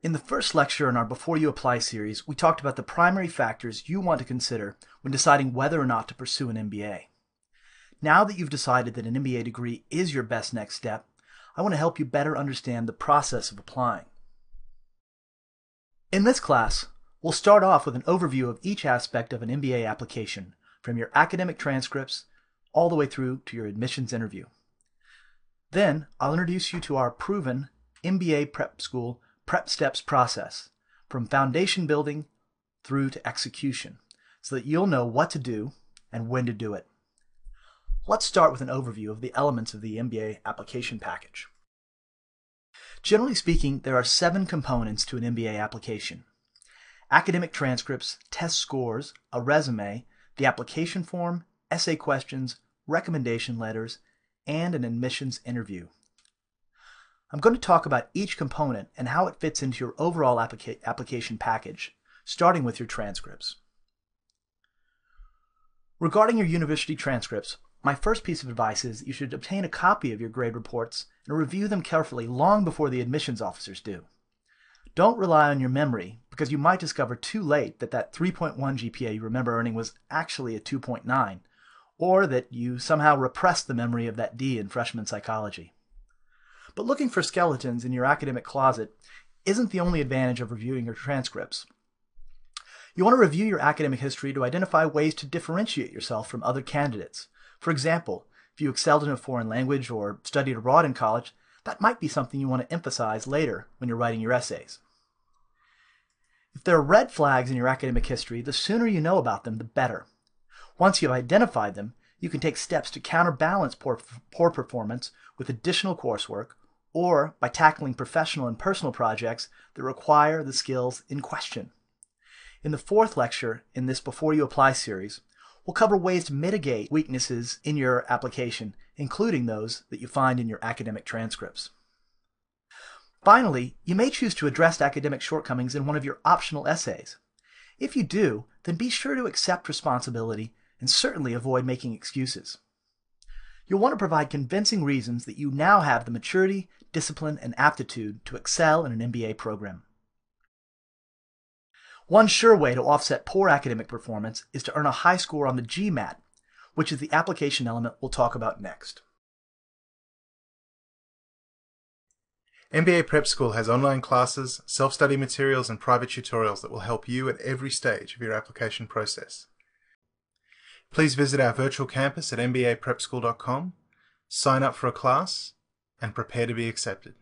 In the first lecture in our Before You Apply series, we talked about the primary factors you want to consider when deciding whether or not to pursue an MBA. Now that you've decided that an MBA degree is your best next step, I want to help you better understand the process of applying. In this class, we'll start off with an overview of each aspect of an MBA application, from your academic transcripts all the way through to your admissions interview. Then, I'll introduce you to our proven MBA prep school prep steps process, from foundation building through to execution, so that you'll know what to do and when to do it. Let's start with an overview of the elements of the MBA application package. Generally speaking, there are 7 components to an MBA application: academic transcripts, test scores, a resume, the application form, essay questions, recommendation letters, and an admissions interview. I'm going to talk about each component and how it fits into your overall application package, starting with your transcripts. Regarding your university transcripts, my first piece of advice is you should obtain a copy of your grade reports and review them carefully long before the admissions officers do. Don't rely on your memory, because you might discover too late that 3.1 GPA you remember earning was actually a 2.9, or that you somehow repressed the memory of that D in freshman psychology. But looking for skeletons in your academic closet isn't the only advantage of reviewing your transcripts. You want to review your academic history to identify ways to differentiate yourself from other candidates. For example, if you excelled in a foreign language or studied abroad in college, that might be something you want to emphasize later when you're writing your essays. If there are red flags in your academic history, the sooner you know about them, the better. Once you've identified them, you can take steps to counterbalance poor performance with additional coursework, or by tackling professional and personal projects that require the skills in question. In the 4th lecture in this Before You Apply series, we'll cover ways to mitigate weaknesses in your application, including those that you find in your academic transcripts. Finally, you may choose to address academic shortcomings in one of your optional essays. If you do, then be sure to accept responsibility and certainly avoid making excuses. You'll want to provide convincing reasons that you now have the maturity, discipline, and aptitude to excel in an MBA program. One sure way to offset poor academic performance is to earn a high score on the GMAT, which is the application element we'll talk about next. MBA Prep School has online classes, self-study materials, and private tutorials that will help you at every stage of your application process. Please visit our virtual campus at mbaprepschool.com, sign up for a class, and prepare to be accepted.